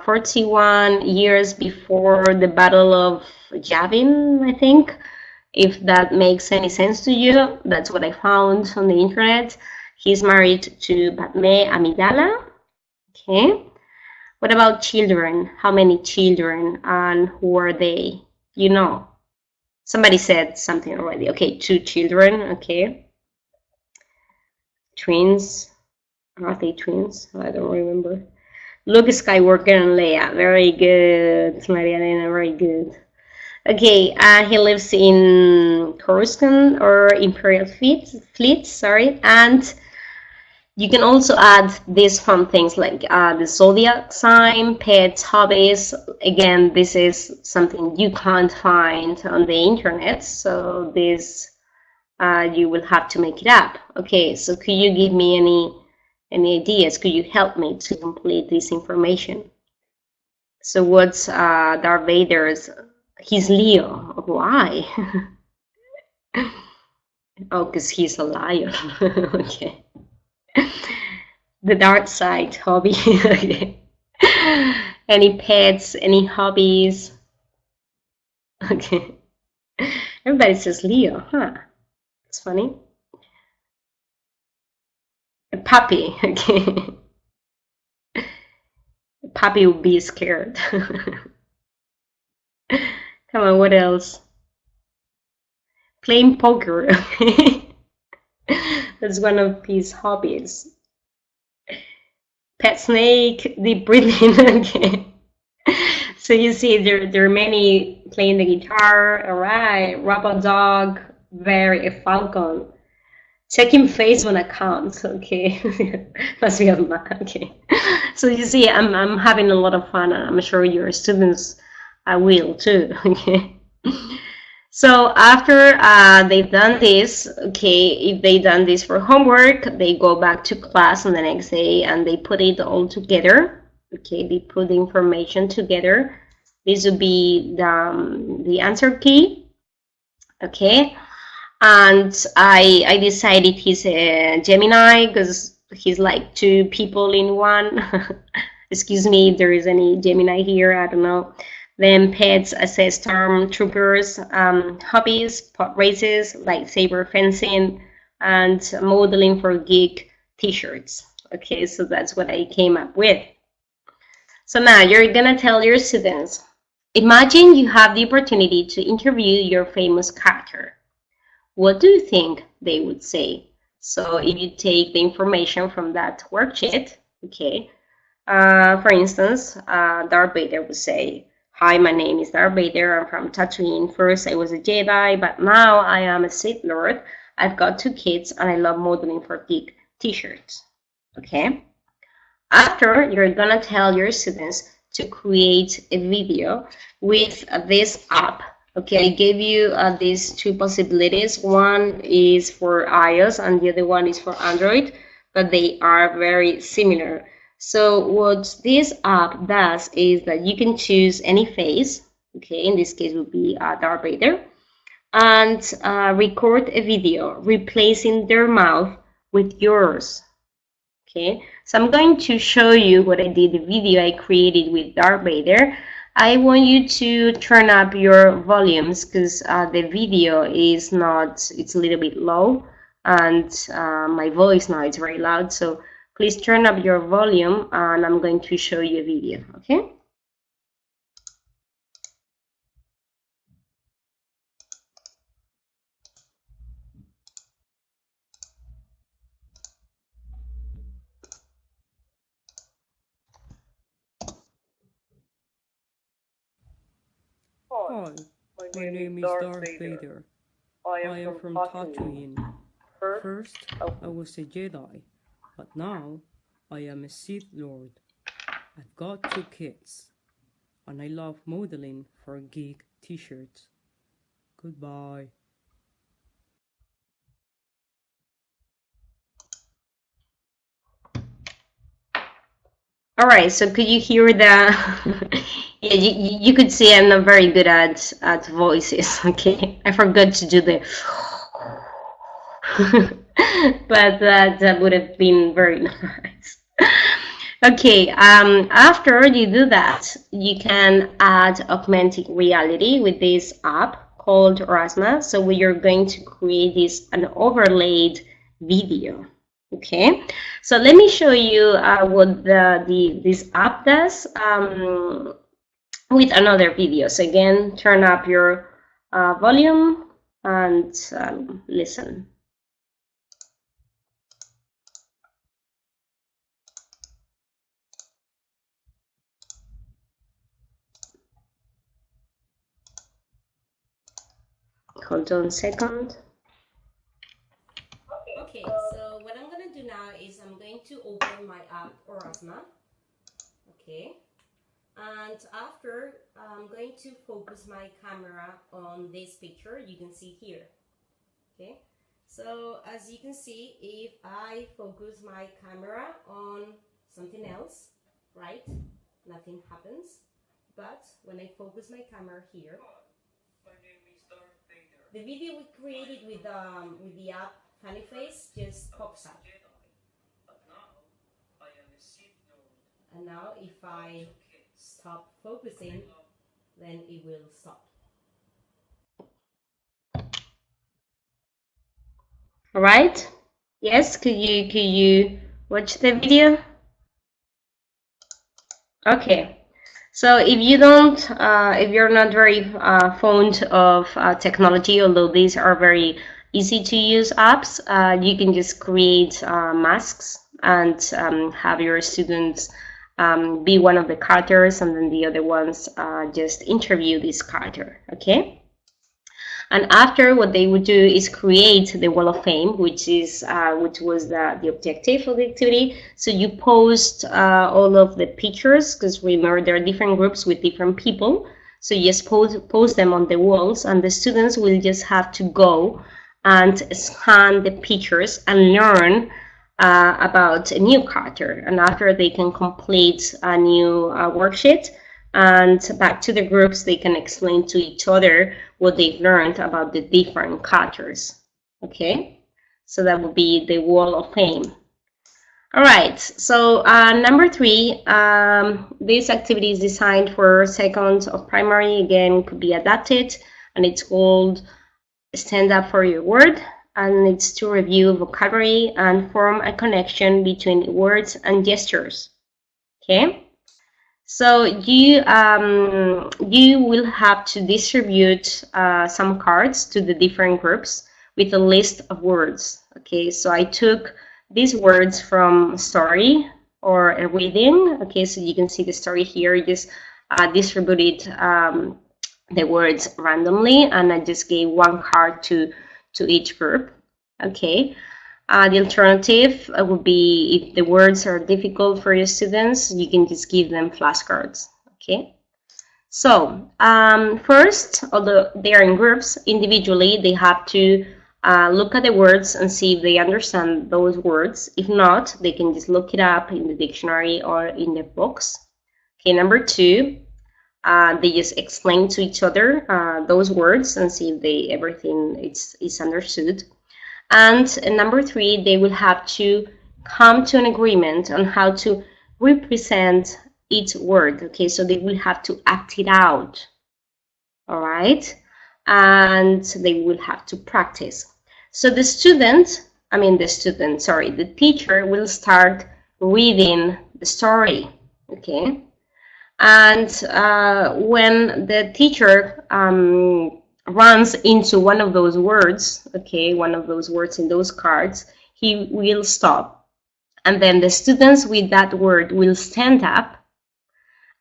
41 years before the Battle of Yavin, I think. If that makes any sense to you, that's what I found on the internet. He's married to Padme Amidala. Okay. What about children? How many children and who are they? You know. Somebody said something already. Okay, 2 children. Okay. Twins. Are they twins? I don't remember. Luke Skywalker and Leia. Very good, Maria Elena. Very good. Okay, he lives in Coruscant or Imperial Fleet. Sorry, and you can also add these fun things like the zodiac sign, pets, hobbies. Again, this is something you can't find on the internet, so this you will have to make it up. Okay, so could you give me any ideas? Could you help me to complete this information? So what's Darth Vader's? He's Leo. Why? Oh, because he's a lion. Okay. The dark side hobby. Okay. Any pets? Any hobbies? Okay. Everybody says Leo, huh? It's funny. A puppy, okay. A puppy would be scared. Come on, what else? Playing poker, okay. That's one of his hobbies. Pet snake, deep breathing, okay. So you see there are many playing the guitar, all right, robot dog, very a falcon. Checking face when I count, okay. Must be a lot, okay. So you see I'm having a lot of fun and I'm sure your students will too, okay. So after they've done this, okay, if they done this for homework, they go back to class on the next day and they put it all together. Okay, they put the information together. This would be the answer key. Okay, and I decided he's a Gemini because he's like two people in one. Excuse me if there is any Gemini here. I don't know. Then pets, assess stormtroopers, hobbies, pod races, lightsaber fencing, and modeling for geek T-shirts. Okay, so that's what I came up with. So now you're gonna tell your students. Imagine you have the opportunity to interview your famous character. What do you think they would say? So if you take the information from that worksheet, okay, for instance, Darth Vader would say, "Hi, my name is Darth Vader. I'm from Tatooine. First, I was a Jedi, but now I am a Sith Lord. I've got two kids, and I love modeling for geek T-shirts." Okay. After, you're gonna tell your students to create a video with this app. Okay, I gave you these two possibilities. One is for iOS and the other one is for Android, but they are very similar. So what this app does is that you can choose any face. Okay, in this case would be Darth Vader, and record a video replacing their mouth with yours. Okay, so I'm going to show you what I did, the video I created with Darth Vader. I want you to turn up your volumes because the video is not, it's a little bit low, and my voice now is very loud. So please turn up your volume and I'm going to show you a video, okay? Hi, my name is Darth Vader. I am from Tatooine. First, I was a Jedi, but now I am a Sith Lord. I've got two kids, and I love modeling for geek t-shirts. Goodbye. All right, so could you hear the? Yeah, you could see I'm not very good at voices. Okay, I forgot to do the. But that would have been very nice. Okay, after you do that, you can add augmented reality with this app called Rasma. So we are going to create this an overlaid video. Okay, so let me show you what this app does with another video. So again, turn up your volume and listen. Hold on a second. Okay, so what I'm gonna do now is I'm going to open my app Orasma. Okay, and after I'm going to focus my camera on this picture you can see here. Okay, so as you can see, if I focus my camera on something else, right, nothing happens. But when I focus my camera here, the video we created with the app Funny Face just pops up. And now if I stop focusing, then it will stop. All right. Yes. Could you watch the video? Okay. So if you don't, if you're not very fond of technology, although these are very easy to use apps, you can just create masks and have your students be one of the characters, and then the other ones just interview this character. Okay. And after, what they would do is create the Wall of Fame, which was the objective of the activity. So you post all of the pictures, because remember there are different groups with different people. So you just post them on the walls, and the students will just have to go and scan the pictures and learn about a new character. And after, they can complete a new worksheet, and back to the groups, they can explain to each other what they've learned about the different characters. Okay, so that would be the Wall of Fame. All right, so number 3, this activity is designed for second of primary. Again, could be adapted, and it's called Stand Up for Your Word, and it's to review vocabulary and form a connection between words and gestures. Okay. So you will have to distribute some cards to the different groups with a list of words. Okay, so I took these words from story or a reading. Okay, so you can see the story here. You just distributed the words randomly, and I just gave one card to each group. Okay. The alternative would be, if the words are difficult for your students, you can just give them flashcards. Okay. So first, although they are in groups, individually they have to look at the words and see if they understand those words. If not, they can just look it up in the dictionary or in the books. Okay. Number 2, they just explain to each other those words and see if everything is understood. And number 3, they will have to come to an agreement on how to represent each word. Okay, so they will have to act it out. All right, and they will have to practice. So the teacher will start reading the story. Okay, and when the teacher runs into one of those words, okay, one of those words in those cards, he will stop. And then the students with that word will stand up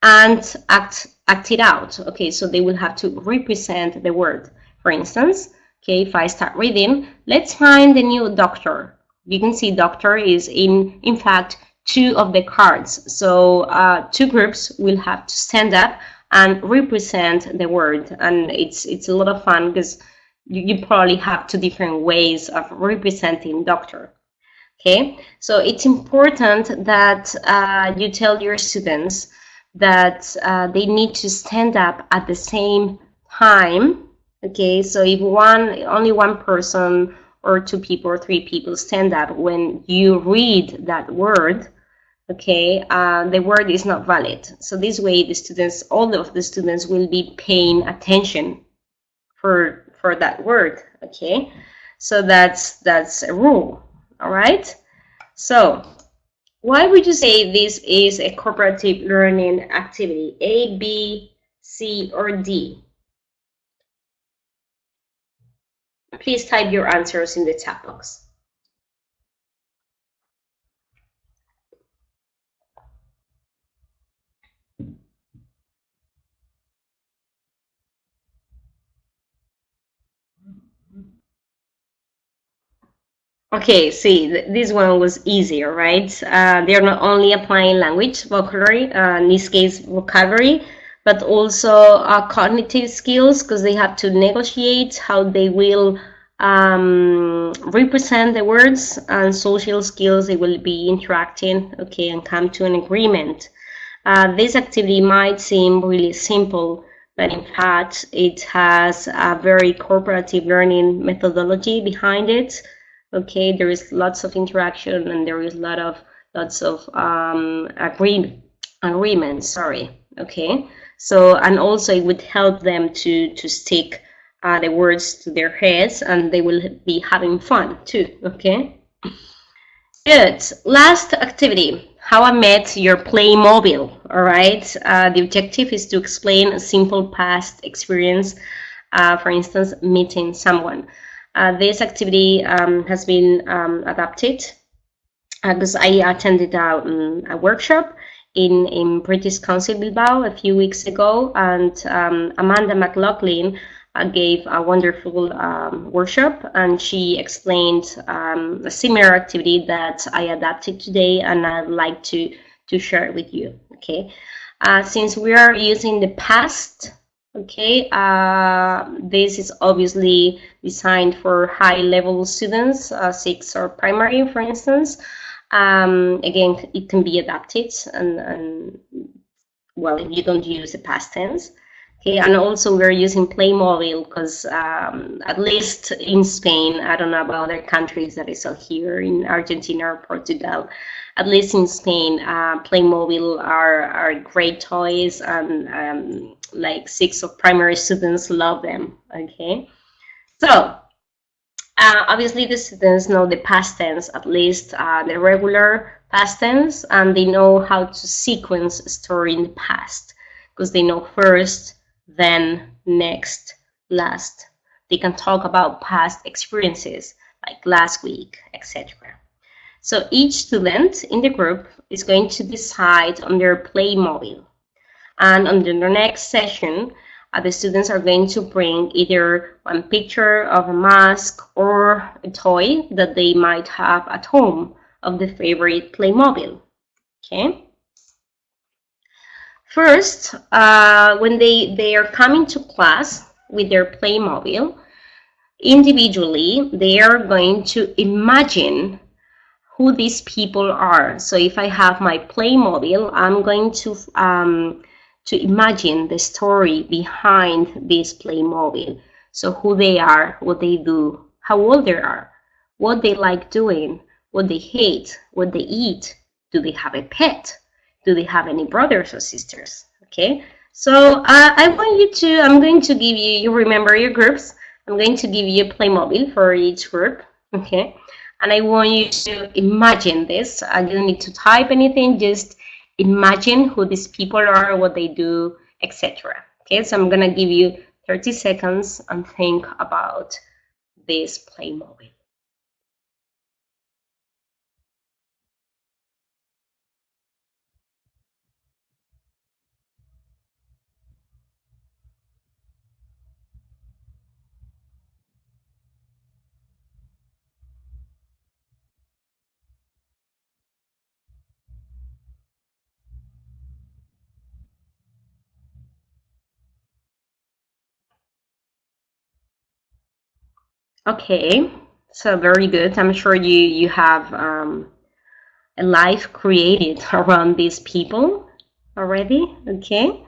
and act it out. Okay, so they will have to represent the word. For instance, okay, if I start reading, let's find the new doctor. You can see doctor is in fact 2 of the cards. So 2 groups will have to stand up and represent the word, and it's a lot of fun, because you probably have 2 different ways of representing doctor. Okay, so it's important that you tell your students that they need to stand up at the same time. Okay, so if only one person or 2 people or 3 people stand up when you read that word, okay, the word is not valid. So this way, all of the students will be paying attention for that word. Okay, so that's a rule. All right. So why would you say this is a cooperative learning activity? A, B, C, or D? Please type your answers in the chat box. Okay, see, this one was easier, right? They're not only applying language, vocabulary, in this case, vocabulary, but also cognitive skills, because they have to negotiate how they will represent the words, and social skills, they will be interacting, okay, and come to an agreement. This activity might seem really simple, but in fact, it has a very cooperative learning methodology behind it. Okay, there is lots of interaction, and there is lots of agreements. Sorry. Okay, so, and also it would help them to stick the words to their heads, and they will be having fun too. Okay. Good. Last activity, how I met your Playmobil. All right. The objective is to explain a simple past experience, for instance, meeting someone. This activity has been adapted because I attended a workshop in British Council Bilbao a few weeks ago, and Amanda McLaughlin gave a wonderful workshop, and she explained a similar activity that I adapted today, and I'd like to share it with you. Okay, since we are using the past, okay, this is obviously designed for high-level students, 6 or primary, for instance. Again, it can be adapted, and well, if you don't use the past tense. Okay, and also we're using Playmobil because at least in Spain, I don't know about other countries that I saw here in Argentina or Portugal, at least in Spain, Playmobil are great toys, and like 6 of primary students love them. Okay, so obviously the students know the past tense, at least the regular past tense, and they know how to sequence a story in the past because they know first, then, next, last. They can talk about past experiences like last week, etc. So each student in the group is going to decide on their Playmobil. And on the next session, the students are going to bring either one picture of a mask or a toy that they might have at home of the favorite Playmobil. Okay. First, when they are coming to class with their Playmobil, individually, they are going to imagine who these people are. So if I have my Playmobil, I'm going to imagine the story behind this Playmobil. So who they are, what they do, how old they are, what they like doing, what they hate, what they eat. Do they have a pet? Do they have any brothers or sisters? Okay, so I'm going to give you, you remember your groups, I'm going to give you a Playmobil for each group, okay? And I want you to imagine this. You don't need to type anything, just imagine who these people are, what they do, etc. Okay, so I'm gonna give you 30 seconds and think about this Playmobil. Okay, so very good. I'm sure you have a life created around these people already. Okay,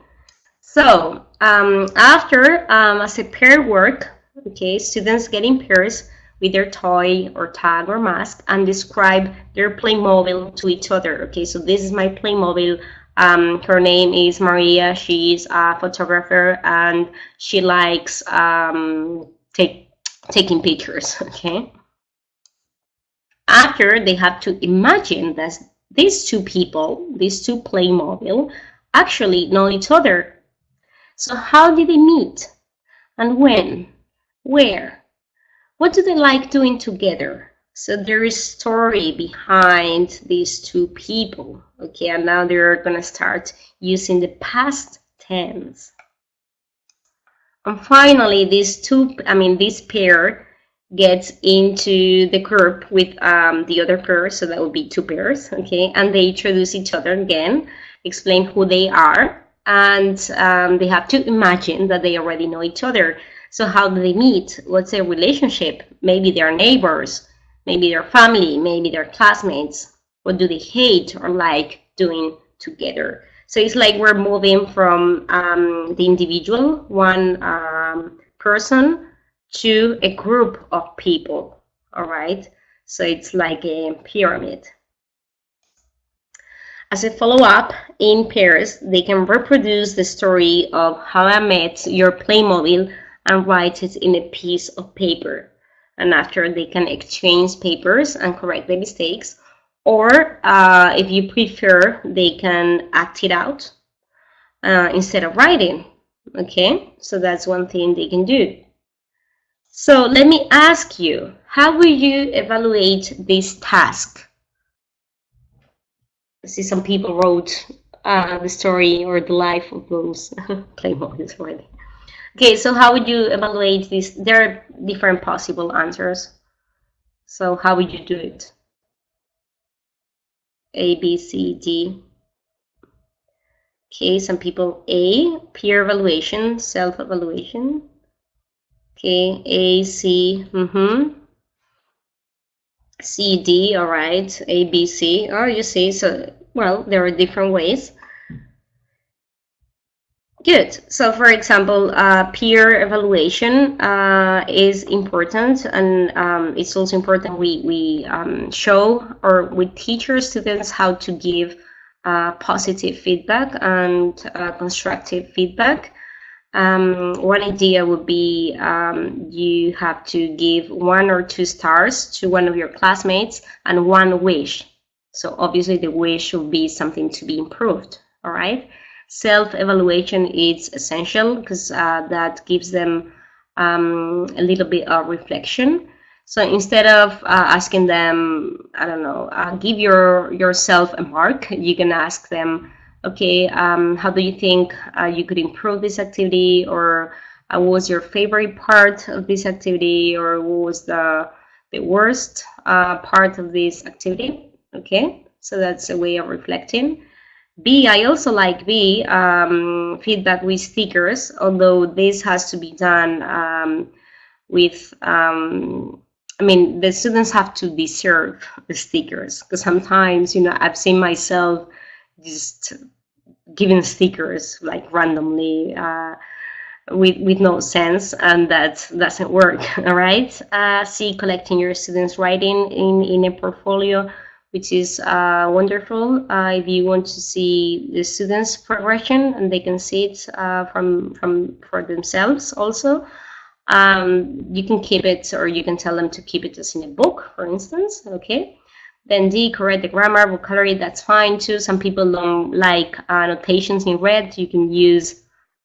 so after as a pair work, okay, students get in pairs with their toy or tag or mask and describe their Playmobil to each other. Okay, so this is my Playmobil. Her name is Maria. She's a photographer and she likes taking pictures. Okay. After, they have to imagine that these two people, these two Playmobil, actually know each other. So how did they meet? And when? Where? What do they like doing together? So there is story behind these two people. Okay, and now they're gonna start using the past tense. And finally, this pair gets into the group with the other pair, so that would be 2 pairs, okay? And they introduce each other again, explain who they are, and they have to imagine that they already know each other. So how do they meet? What's their relationship? Maybe they're neighbors, maybe they're family, maybe they're classmates. What do they hate or like doing together? So it's like we're moving from the individual, one person, to a group of people, all right? So it's like a pyramid. As a follow-up, in pairs, they can reproduce the story of how I met your Playmobil and write it in a piece of paper. And after, they can exchange papers and correct the mistakes. Or if you prefer, they can act it out instead of writing. Okay, so that's one thing they can do. So let me ask you, how will you evaluate this task? I see some people wrote the story or the life of those Playmobiles already. Okay, so how would you evaluate this? There are different possible answers. So how would you do it? A, B, C, D. Okay, some people A, peer evaluation, self-evaluation. Okay, A, C, C, D, all right, A, B, C. Oh, you see, so, well, there are different ways. Good. So, for example, peer evaluation is important, and it's also important we show or we teach our students how to give positive feedback and constructive feedback. One idea would be you have to give 1 or 2 stars to one of your classmates and 1 wish. So obviously the wish should be something to be improved, all right? Self-evaluation is essential because that gives them a little bit of reflection. So instead of asking them, I don't know, give yourself a mark, you can ask them, okay, how do you think you could improve this activity, or what was your favorite part of this activity, or what was the worst part of this activity? Okay, so that's a way of reflecting. B, I also like B, feedback with stickers, although this has to be done with, I mean, the students have to deserve the stickers, because sometimes, you know, I've seen myself just giving stickers like randomly with no sense, and that doesn't work. All right. C, collecting your students' writing in a portfolio, which is wonderful. If you want to see the students' progression and they can see it for themselves also, you can keep it, or you can tell them to keep it as in a book, for instance. Okay. Then D, correct the grammar, vocabulary, that's fine too. Some people don't like annotations in red. You can use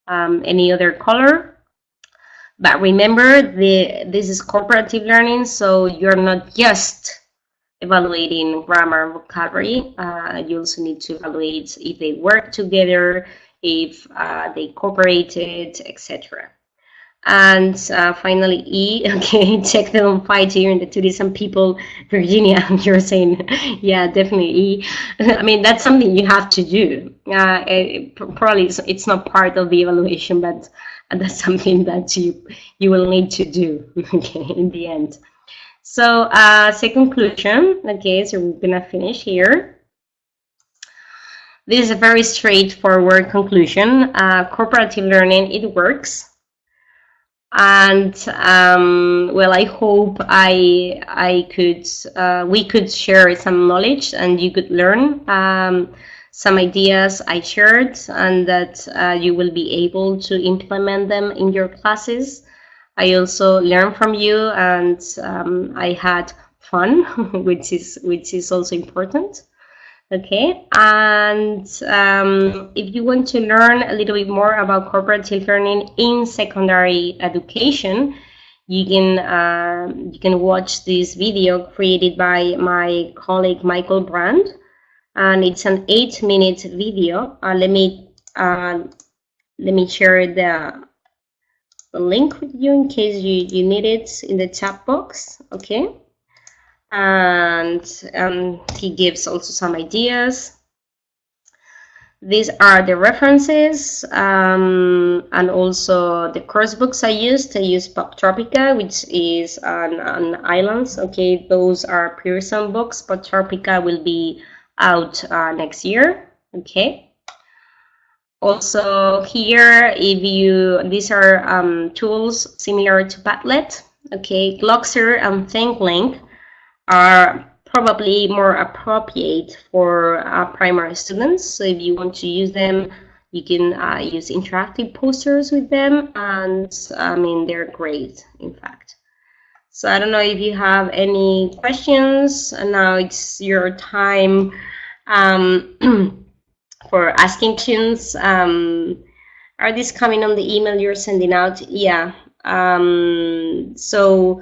any other color. But remember, this is cooperative learning, so you're not just evaluating grammar, vocabulary. You also need to evaluate if they work together, if they cooperated, etc. And finally, E, okay, check them on fight here in the 2D. Some people, Virginia, you're saying, yeah, definitely E. I mean, that's something you have to do. Probably it's not part of the evaluation, but that's something that you will need to do, okay, in the end. So, say conclusion, okay, so we're gonna finish here. This is a very straightforward conclusion. Cooperative learning, it works. And well, I hope we could share some knowledge and you could learn some ideas I shared, and that you will be able to implement them in your classes. I also learned from you, and I had fun, which is also important. Okay, and if you want to learn a little bit more about cooperative learning in secondary education, you can watch this video created by my colleague Michael Brand, and it's an 8-minute video. Let me share the link with you in case you need it in the chat box. Okay. And he gives also some ideas. These are the references, and also the course books I used. I used Pop Tropica, which is on islands. Okay, those are Pearson books. Pop Tropica will be out next year. Okay. Also here, these are tools similar to Padlet. Okay, Gloxer and ThinkLink are probably more appropriate for primary students. So if you want to use them, You can use interactive posters with them, and I mean, they're great, in fact. So I don't know if you have any questions, and now it's your time for asking questions. Are these coming on the email you're sending out? Yeah. So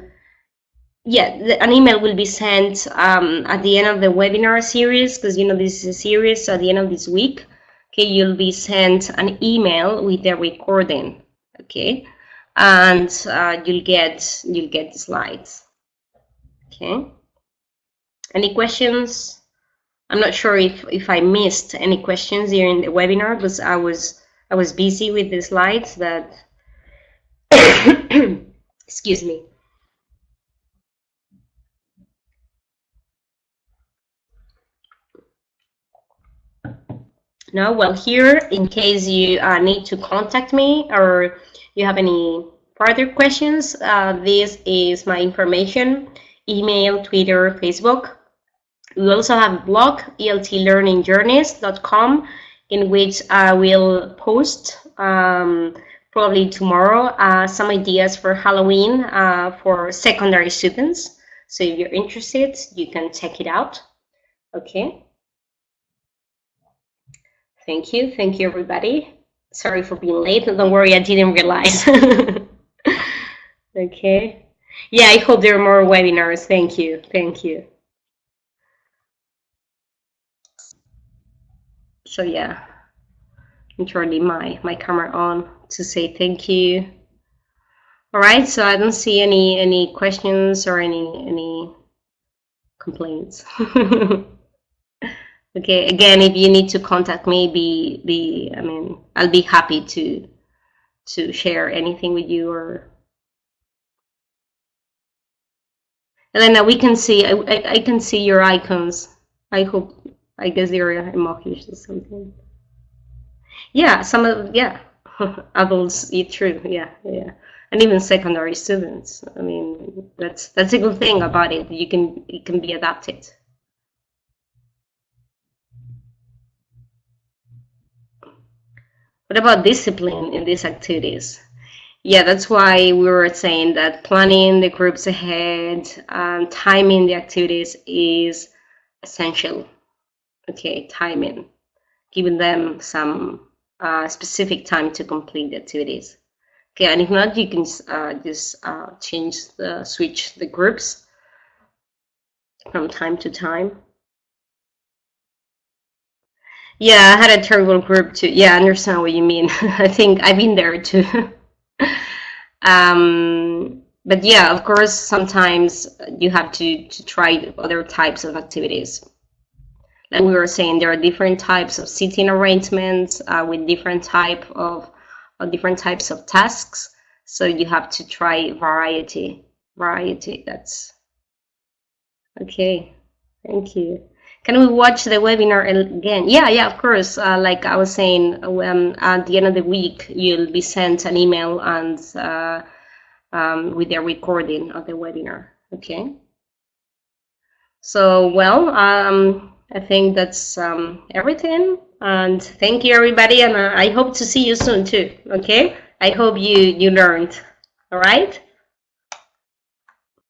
yeah, an email will be sent at the end of the webinar series, because you know this is a series. So at the end of this week, okay, you'll be sent an email with the recording, okay, and you'll get the slides. Okay. Any questions? I'm not sure if I missed any questions during the webinar, because I was busy with the slides that excuse me. No, well, here, in case you need to contact me or you have any further questions, this is my information: email, Twitter, Facebook. We also have a blog, eltlearningjourneys.com, in which I will post probably tomorrow some ideas for Halloween for secondary students. So if you're interested, you can check it out. Okay. Thank you. Thank you, everybody. Sorry for being late. Don't worry, I didn't realize. Okay. Yeah, I hope there are more webinars. Thank you. Thank you. So yeah, I'm turning my camera on to say thank you. All right, so I don't see any questions or any complaints. Okay, again, if you need to contact me, I mean, I'll be happy to share anything with you. Or Elena, we can see, I can see your icons. I guess they're emojis or something. Yeah, some of, yeah, adults, true, yeah, and even secondary students. I mean, that's a good thing about it. It can be adapted. What about discipline in these activities? Yeah, that's why we were saying that planning the groups ahead, timing the activities is essential. Okay, timing, giving them some specific time to complete the activities. Okay, and if not, you can just switch the groups from time to time. Yeah, I had a terrible group too. Yeah, I understand what you mean. I think I've been there too. But yeah, of course, sometimes you have to try other types of activities. Like we were saying, there are different types of seating arrangements with different types of tasks. So you have to try variety. That's okay. Thank you. Can we watch the webinar again? Yeah, of course. Like I was saying, at the end of the week, you'll be sent an email and with the recording of the webinar. Okay. So, well, I think that's everything. And thank you, everybody. And I hope to see you soon too. Okay. I hope you learned. All right.